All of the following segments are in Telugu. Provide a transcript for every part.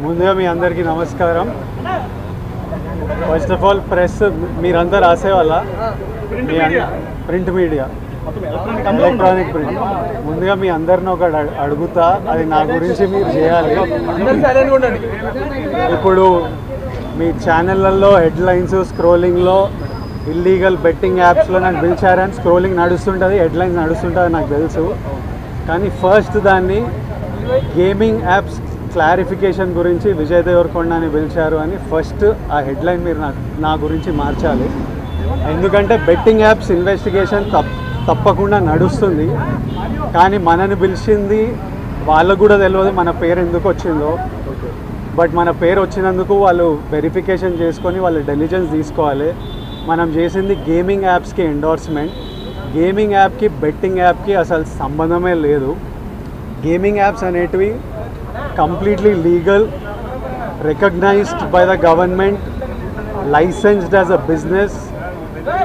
ముందుగా మీ అందరికీ నమస్కారం. ఫస్ట్ ఆఫ్ ఆల్ ప్రెస్ మీరంతా రాసేవాళ్ళ ప్రింట్ మీడియా ఎలక్ట్రానిక్ ప్రింట్. ముందుగా మీ అందరిని ఒకటి అడుగుతా, అది నా గురించి మీరు చేయాలి. ఇప్పుడు మీ ఛానళ్ళల్లో హెడ్లైన్స్ స్క్రోలింగ్లో ఇల్లీగల్ బెట్టింగ్ యాప్స్లో నాకు పిలిచారని స్క్రోలింగ్ నడుస్తుంటుంది, హెడ్లైన్స్ నడుస్తుంటుంది నాకు తెలుసు. కానీ ఫస్ట్ దాన్ని గేమింగ్ యాప్స్ క్లారిఫికేషన్ గురించి విజయ్ దేవరకొండని పిలిచారు అని ఫస్ట్ ఆ హెడ్లైన్ మీరు నా గురించి మార్చాలి. ఎందుకంటే బెట్టింగ్ యాప్స్ ఇన్వెస్టిగేషన్ తప్పకుండా నడుస్తుంది, కానీ మనని పిలిచింది వాళ్ళకు కూడా తెలియదు మన పేరు ఎందుకు వచ్చిందో. బట్ మన పేరు వచ్చినందుకు వాళ్ళు వెరిఫికేషన్ చేసుకొని వాళ్ళు డెలిజెన్స్ తీసుకోవాలి. మనం చేసింది గేమింగ్ యాప్స్కి ఎండోర్స్మెంట్. గేమింగ్ యాప్కి బెట్టింగ్ యాప్కి అసలు సంబంధమే లేదు. గేమింగ్ యాప్స్ అనేటివి completely legal, recognized by the government, licensed as a business.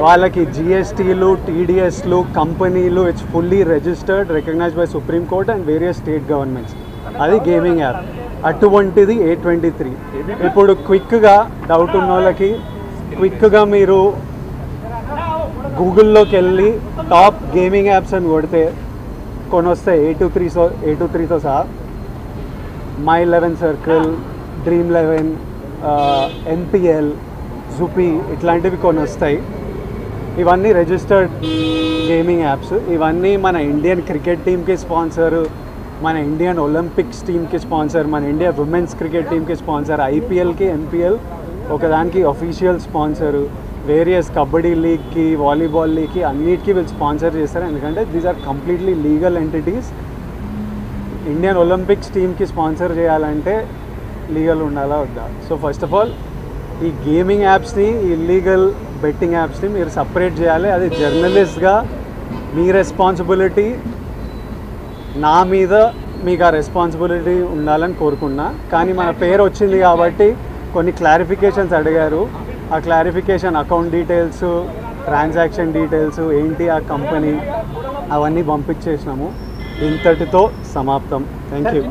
వాళ్ళకి జిఎస్టీలు, టీడీఎస్లు, కంపెనీలు, it's fully registered, recognized by supreme court and various state governments. అది గేమింగ్ యాప్. అటువంటిది A23. ఇప్పుడు క్విక్గా డౌట్ ఉన్న వాళ్ళకి క్విక్గా మీరు గూగుల్లోకి వెళ్ళి టాప్ గేమింగ్ యాప్స్ అని కొడితే కొన్ని వస్తాయి. A23తో సహా My11 Circle, Dream11, NPL, Zupi ఇట్లాంటివి కొన్ని వస్తాయి. ఇవన్నీ రిజిస్టర్డ్ గేమింగ్ యాప్స్. ఇవన్నీ మన ఇండియన్ క్రికెట్ టీమ్కి స్పాన్సర్, మన ఇండియన్ ఒలింపిక్స్ టీమ్కి స్పాన్సర్, మన ఇండియా ఉమెన్స్ క్రికెట్ టీమ్కి స్పాన్సర్, IPLకి NPL ఒకదానికి అఫీషియల్ స్పాన్సరు, వేరియస్ కబడ్డీ లీగ్కి, వాలీబాల్ లీగ్కి అన్నిటికీ వీళ్ళు స్పాన్సర్ చేస్తారు. ఎందుకంటే these are completely legal entities. Indian Olympics టీమ్కి స్పాన్సర్ చేయాలంటే లీగల్ ఉండాలా వద్దా? సో ఫస్ట్ ఆఫ్ ఆల్ ఈ గేమింగ్ యాప్స్ని, ఇల్లీగల్ బెట్టింగ్ యాప్స్ని మీరు సపరేట్ చేయాలి. అది జర్నలిస్ట్గా మీ రెస్పాన్సిబిలిటీ. నా మీద మీకు ఆ రెస్పాన్సిబిలిటీ ఉండాలని కోరుకున్నా. కానీ మన పేరు వచ్చింది కాబట్టి కొన్ని క్లారిఫికేషన్స్ అడిగారు. ఆ clarification account details, transaction details ఏంటి, ఆ కంపెనీ, అవన్నీ పంపించేసినాము. ఇంతటితో సమాప్తం. Thank you.